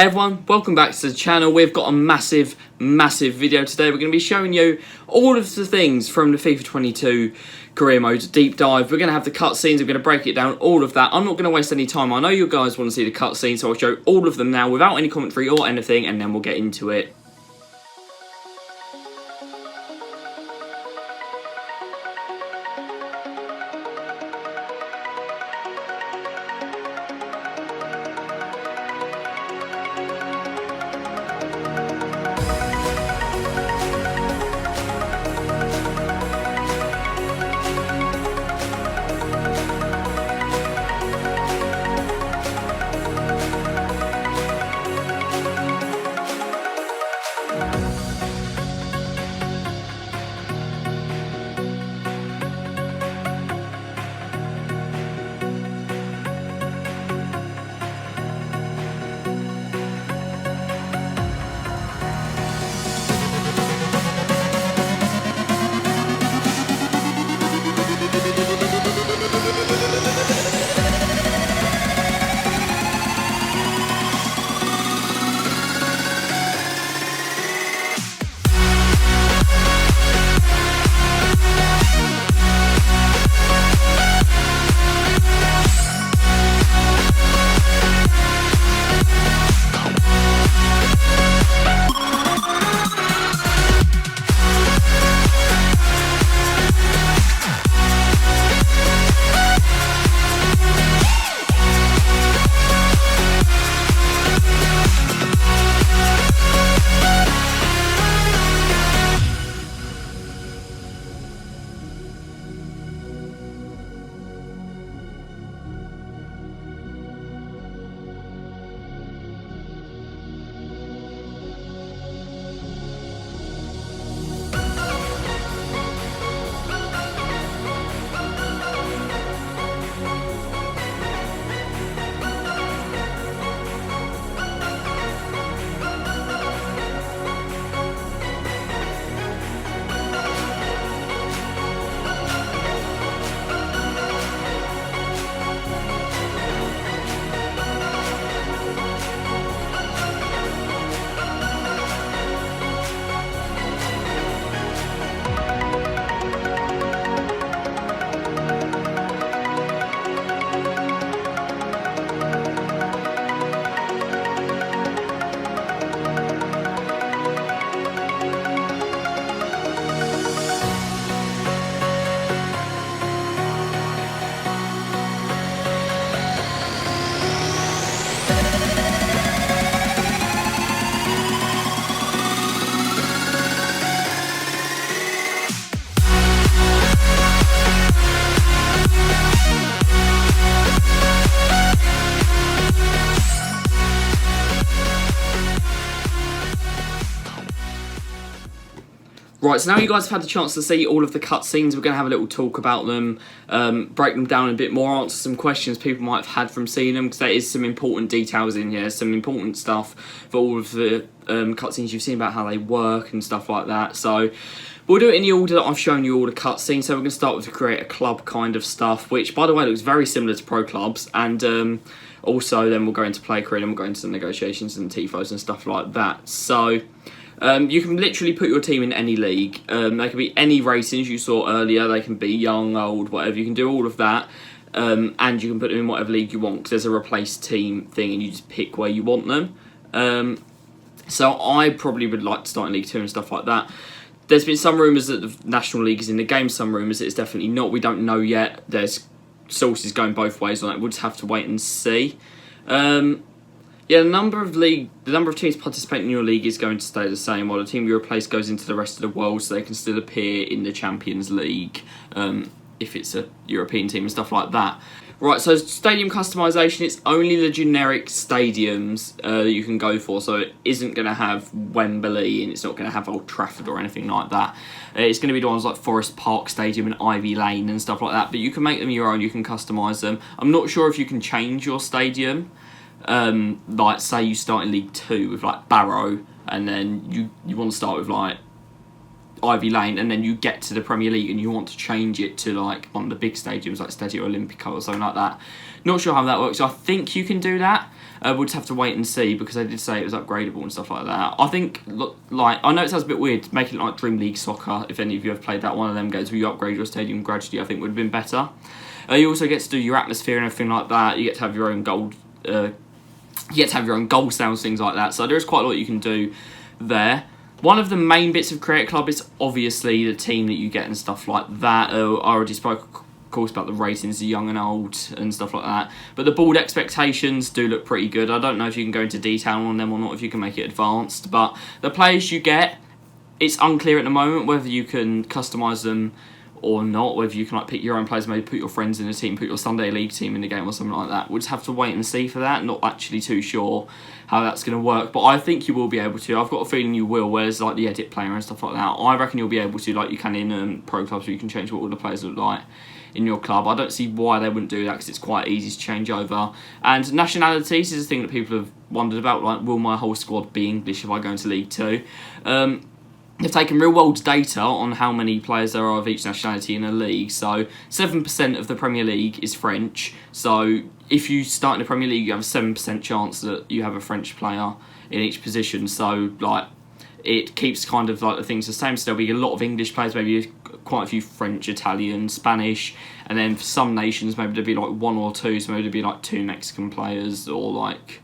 Hey everyone, welcome back to the channel. We've got a massive video today. We're going to be showing you all of the things from the FIFA 22 career mode deep dive. We're going to have the cutscenes, we're going to break it down, all of that. I'm not going to waste any time. I know you guys want to see the cutscenes, so I'll show all of them now without any commentary or anything, and then we'll get into it. Right, so now you guys have had the chance to see all of the cutscenes. We're going to have a little talk about them, break them down a bit more, answer some questions people might have had from seeing them, because there is some important details in here, some important stuff for all of the cutscenes you've seen about how they work and stuff like that. So we'll do it in the order that I've shown you all the cutscenes. So we're going to start with the create a club kind of stuff, which, by the way, looks very similar to pro clubs. And also then we'll go into play career, and we'll go into the negotiations and tifos and stuff like that. So you can literally put your team in any league. They can be any racings you saw earlier. They can be young, old, whatever. You can do all of that. And you can put them in whatever league you want, because there's a replace team thing and you just pick where you want them. So I probably would like to start in League 2 and stuff like that. There's been some rumours that the National League is in the game, some rumours that it's definitely not. We don't know yet. There's sources going both ways on that. We'll just have to wait and see. Yeah, the number of teams participating in your league is going to stay the same, while the team you replace goes into the rest of the world, so they can still appear in the Champions League if it's a European team and stuff like that. Right, so stadium customisation, it's only the generic stadiums that you can go for, so it isn't going to have Wembley and it's not going to have Old Trafford or anything like that. It's going to be the ones like Forest Park Stadium and Ivy Lane and stuff like that, but you can make them your own, you can customise them. I'm not sure if you can change your stadium. Like, say you start in League 2 with like Barrow, and then you want to start with like Ivy Lane, and then you get to the Premier League and you want to change it to like one of the big stadiums like Stadio Olimpico or something like that. Not sure how that works. I think you can do that. We'll just have to wait and see, because they did say it was upgradable and stuff like that. I think, like, I know it sounds a bit weird making it like Dream League Soccer. If any of you have played that, one of them games where you upgrade your stadium gradually, I think would have been better. You also get to do your atmosphere and everything like that. You get to have your own goal. You get to have your own goal sounds, things like that. So there is quite a lot you can do there. One of the main bits of Create Club is obviously the team that you get and stuff like that. I already spoke, of course, about the ratings, the young and old and stuff like that. But the board expectations do look pretty good. I don't know if you can go into detail on them or not, if you can make it advanced. But the players you get, it's unclear at the moment whether you can customise them or not, whether you can like pick your own players, maybe put your friends in a team, put your Sunday League team in the game or something like that. We'll just have to wait and see for that. Not actually too sure how that's going to work, but I think you will be able to. I've got a feeling you will, where there's like the edit player and stuff like that. I reckon you'll be able to, like you can in pro clubs, where you can change what all the players look like in your club. I don't see why they wouldn't do that, because it's quite easy to change over. And nationalities is a thing that people have wondered about, like, will my whole squad be English if I go into League 2? They've taken real world data on how many players there are of each nationality in a league. So 7% of the Premier League is French. So if you start in the Premier League, you have a 7% chance that you have a French player in each position. So like, it keeps kind of like the things the same. So there'll be a lot of English players, maybe quite a few French, Italian, Spanish, and then for some nations maybe there'll be like one or two. So maybe there'll be like 2 Mexican players, or like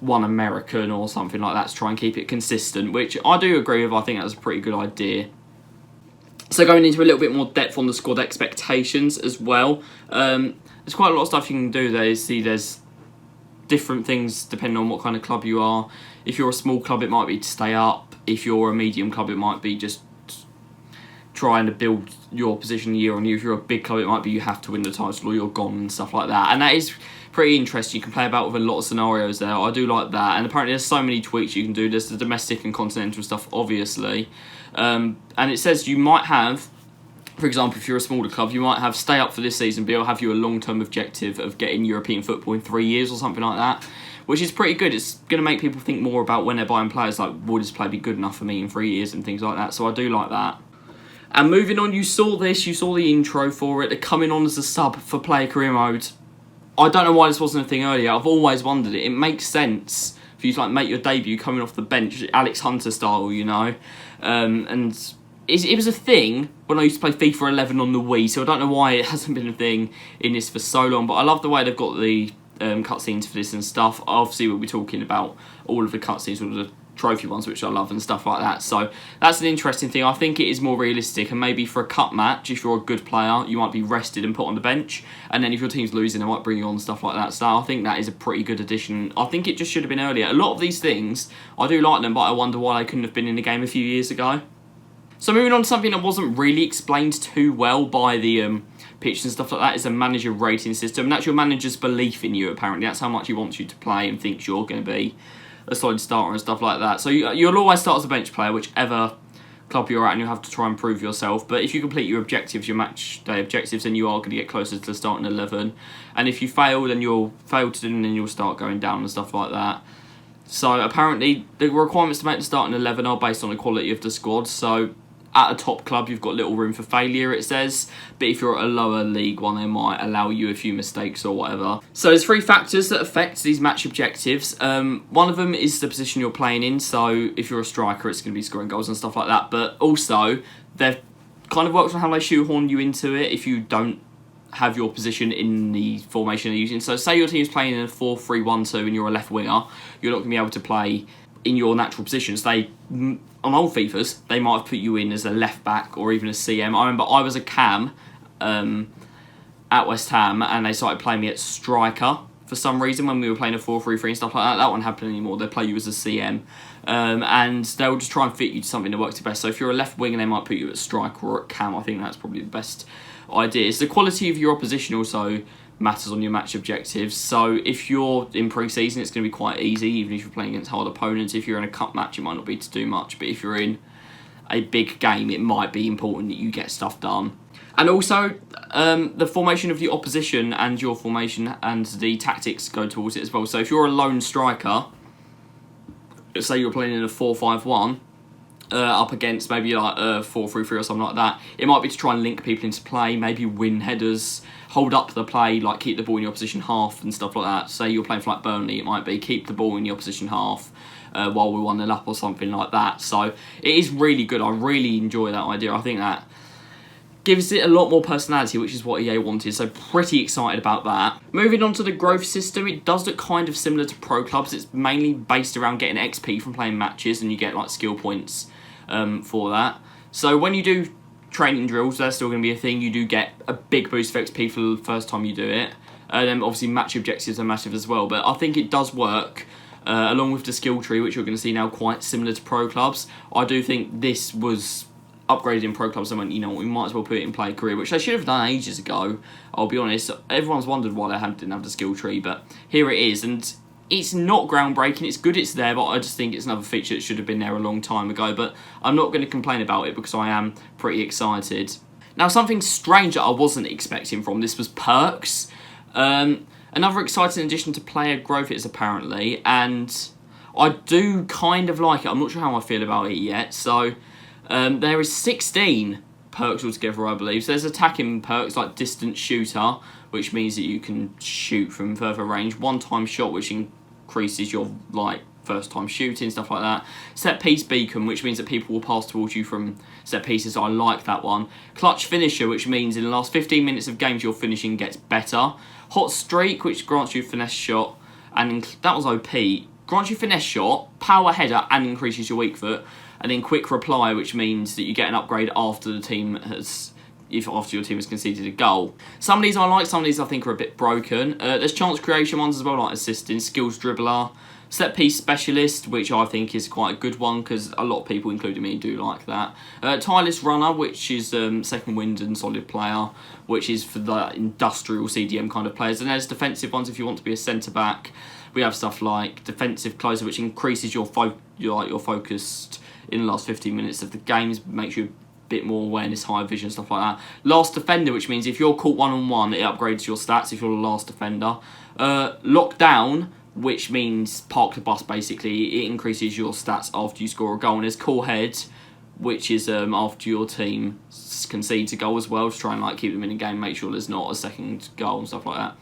1 American or something like that, to try and keep it consistent, which I do agree with. I think that's a pretty good idea. So going into a little bit more depth on the squad expectations as well, there's quite a lot of stuff you can do there. You see there's different things depending on what kind of club you are. If you're a small club, it might be to stay up. If you're a medium club, it might be just trying to build your position year on year. If you're a big club, it might be you have to win the title or you're gone and stuff like that. And that is pretty interesting. You can play about with a lot of scenarios there. I do like that. And apparently there's so many tweaks you can do. There's the domestic and continental stuff, obviously. And it says you might have, for example, if you're a smaller club, you might have stay up for this season, but it'll have you a long-term objective of getting European football in 3 years or something like that, which is pretty good. It's going to make people think more about when they're buying players, like, will this player be good enough for me in 3 years and things like that. So I do like that. And moving on, you saw the intro for it. They're coming on as a sub for player career mode. I don't know why this wasn't a thing earlier. I've always wondered it. It makes sense for you to like make your debut coming off the bench, Alex Hunter style, you know. And it was a thing when I used to play FIFA 11 on the Wii, so I don't know why it hasn't been a thing in this for so long. But I love the way they've got the cutscenes for this and stuff. Obviously, we'll be talking about all of the cutscenes, all of the trophy ones, which I love and stuff like that. So that's an interesting thing. I think it is more realistic, and maybe for a cup match, if you're a good player, you might be rested and put on the bench, and then if your team's losing, they might bring you on, stuff like that. So I think that is a pretty good addition. I think it just should have been earlier. A lot of these things, I do like them, but I wonder why they couldn't have been in the game a few years ago. So moving on to something that wasn't really explained too well by the pitch and stuff like that, is a manager rating system, and that's your manager's belief in you, apparently. That's how much he wants you to play and thinks you're going to be a solid starter and stuff like that. So you'll always start as a bench player, whichever club you're at, and you'll have to try and prove yourself. But if you complete your objectives, your match day objectives, then you are going to get closer to the starting 11. And if you fail, then you'll fail to do, and then you'll start going down and stuff like that. So apparently the requirements to make the starting 11 are based on the quality of the squad. So at a top club, you've got little room for failure, it says. But if you're at a lower league one, they might allow you a few mistakes or whatever. So there's 3 factors that affect these match objectives. One of them is the position you're playing in. So if you're a striker, it's going to be scoring goals and stuff like that. But also, they've kind of worked on how they shoehorn you into it if you don't have your position in the formation they're using. So say your team's playing in a 4-3-1-2 and you're a left winger, you're not going to be able to play in your natural positions. On old FIFAs, they might have put you in as a left back or even a CM. I remember I was a cam at West Ham, and they started playing me at striker for some reason when we were playing a 4-3-3 and stuff like that. That won't happen anymore. They play you as a CM, and they'll just try and fit you to something that works the best. So if you're a left winger, they might put you at striker or at cam. I think that's probably the best idea. It's the quality of your opposition also matters on your match objectives. So if you're in pre-season, it's going to be quite easy, even if you're playing against hard opponents. If you're in a cup match, it might not be to do much, but if you're in a big game, it might be important that you get stuff done. And also, the formation of the opposition and your formation and the tactics go towards it as well. So if you're a lone striker, say you're playing in a 4-5-1, up against maybe like 4-3-3 or something like that. It might be to try and link people into play, maybe win headers, hold up the play, like keep the ball in your opposition half and stuff like that. Say you're playing for like Burnley, it might be keep the ball in your opposition half while we're 1-0 up or something like that. So it is really good. I really enjoy that idea. I think that gives it a lot more personality, which is what EA wanted, so pretty excited about that. Moving on to the growth system, it does look kind of similar to Pro Clubs. It's mainly based around getting XP from playing matches, and you get like skill points for that. So when you do training drills, that's still going to be a thing. You do get a big boost of XP for the first time you do it. And then obviously match objectives are massive as well, but I think it does work. Along with the skill tree, which you're going to see now quite similar to Pro Clubs. I do think this was upgraded in Pro Clubs and went, you know what, we might as well put it in Play Career, which they should have done ages ago, I'll be honest. Everyone's wondered why they didn't have the skill tree, but here it is, and it's not groundbreaking, it's good it's there, but I just think it's another feature that should have been there a long time ago, but I'm not going to complain about it because I am pretty excited. Now, something strange that I wasn't expecting from this was perks. Another exciting addition to player growth is apparently, and I do kind of like it. I'm not sure how I feel about it yet, so there is 16 perks altogether, I believe. So there's attacking perks like Distant Shooter, which means that you can shoot from further range. One-time shot, which increases your first time shooting, stuff like that. Set piece beacon, which means that people will pass towards you from set pieces. I like that one. Clutch finisher, which means in the last 15 minutes of games your finishing gets better. Hot streak, which grants you finesse shot, and that was OP. Grants you finesse shot, power header, and increases your weak foot. And then quick reply, which means that you get an upgrade after your team has conceded a goal. Some of these I like, some of these I think are a bit broken. There's chance creation ones as well, like assisting, skills dribbler, set piece specialist, which I think is quite a good one because a lot of people, including me, do like that. Tireless runner, which is second wind and solid player, which is for the industrial CDM kind of players. And there's defensive ones if you want to be a centre back. We have stuff like defensive closer, which increases your focused in the last 15 minutes of the games, makes you a bit more awareness, high vision, stuff like that. Last defender, which means if you're caught one-on-one, it upgrades your stats if you're the last defender. Lockdown, which means park the bus basically, it increases your stats after you score a goal. And there's Cool Head, which is after your team concedes a goal as well, to try and keep them in the game, make sure there's not a second goal and stuff like that.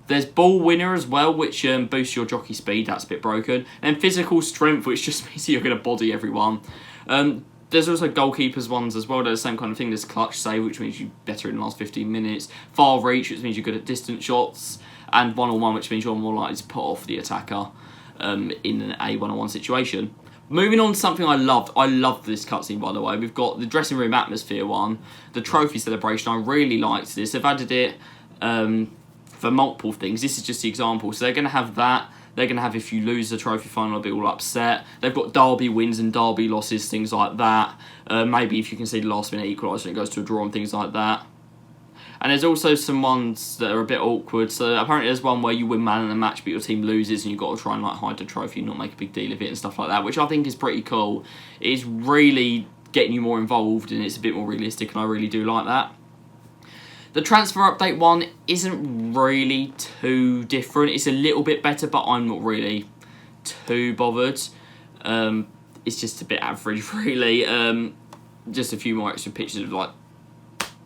There's Ball Winner as well, which boosts your jockey speed. That's a bit broken. And Physical Strength, which just means you're going to body everyone. There's also Goalkeepers ones as well. They're the same kind of thing. There's Clutch Save, which means you're better in the last 15 minutes. Far Reach, which means you're good at distant shots. And 1-on-1, which means you're more likely to put off the attacker in a 1-on-1 situation. Moving on to something I loved. I loved this cutscene, by the way. We've got the dressing room atmosphere one, the trophy celebration. I really liked this. They've added it for multiple things. This is just the example. So they're going to have that. They're going to have if you lose the trophy final, they'll be all upset. They've got derby wins and derby losses, things like that. Maybe if you can see the last minute equaliser and it goes to a draw and things like that. And there's also some ones that are a bit awkward. So apparently there's one where you win man in the match but your team loses and you've got to try and hide the trophy and not make a big deal of it and stuff like that, which I think is pretty cool. It's really getting you more involved and it's a bit more realistic and I really do like that. The transfer update one isn't really too different. It's a little bit better, but I'm not really too bothered. It's just a bit average, really. Just a few more extra pictures of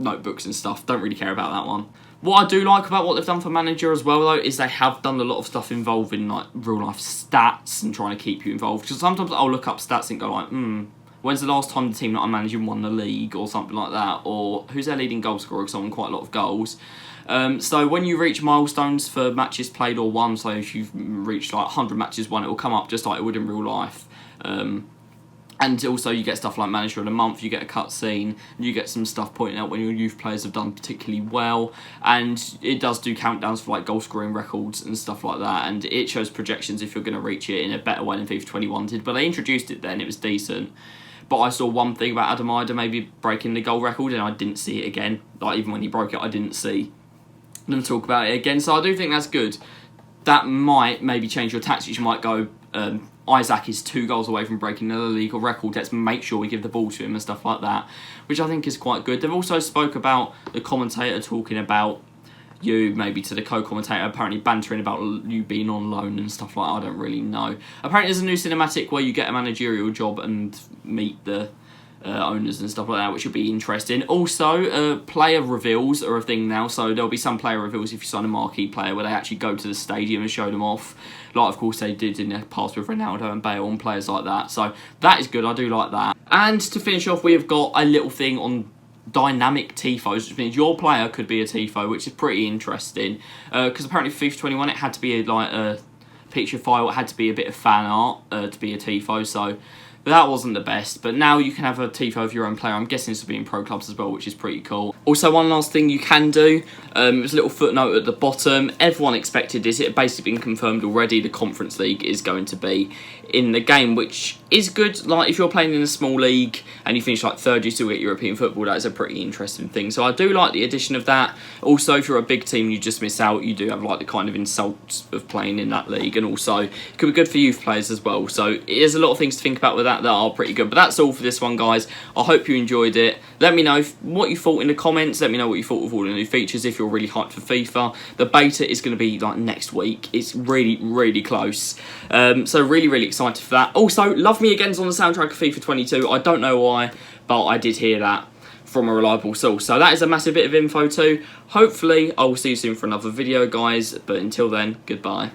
notebooks and stuff. Don't really care about that one. What I do like about what they've done for Manager as well, though, is they have done a lot of stuff involving real life stats and trying to keep you involved. Because sometimes I'll look up stats and go when's the last time the team that I'm managing won the league or something like that? Or who's their leading goal scorer because I won quite a lot of goals. So when you reach milestones for matches played or won, so if you've reached 100 matches won, it will come up just like it would in real life. And also you get stuff like Manager of the Month, you get a cutscene, you get some stuff pointing out when your youth players have done particularly well, and it does do countdowns for goal scoring records and stuff like that, and it shows projections if you're going to reach it in a better way than FIFA 21 did, but they introduced it then, it was decent. But I saw one thing about Adam Ider maybe breaking the goal record and I didn't see it again. Even when he broke it, I didn't see them talk about it again, so I do think that's good. That might maybe change your tactics. You might go, Isaac is 2 goals away from breaking the legal record, let's make sure we give the ball to him and stuff like that, which I think is quite good. They've also spoke about the commentator talking about you, maybe to the co-commentator, apparently bantering about you being on loan and stuff like that. I don't really know. Apparently there's a new cinematic where you get a managerial job and meet the owners and stuff like that, which will be interesting. Also, player reveals are a thing now, so there'll be some player reveals if you sign a marquee player where they actually go to the stadium and show them off, like of course they did in the past with Ronaldo and Bale and players like that. So that is good, I do like that. And to finish off, we have got a little thing on dynamic tifos, which means your player could be a tifo, which is pretty interesting, because apparently for FIFA 21 it had to be like a picture file, it had to be a bit of fan art to be a tifo, so that wasn't the best. But now you can have a tifo of your own player. I'm guessing this will be in pro clubs as well, which is pretty cool. Also, one last thing you can do, there's a little footnote at the bottom. Everyone expected this, it had basically been confirmed already, the Conference League is going to be in the game, which is good. Like, if you're playing in a small league and you finish like third, you still get European football. That is a pretty interesting thing, so I do like the addition of that. Also, if you're a big team you just miss out, you do have like the kind of insult of playing in that league, and also it could be good for youth players as well. So there's a lot of things to think about with that are pretty good. But that's all for this one, guys. I hope you enjoyed it. Let me know what you thought in the comments. Let me know what you thought of all the new features if you're really hyped for FIFA. The beta is going to be like next week. It's really close, so really excited for that. Also, Love Me Again's on the soundtrack of FIFA 22. I don't know why, but I did hear that from a reliable source, so that is a massive bit of info too. Hopefully I will see you soon for another video, guys, but until then, goodbye.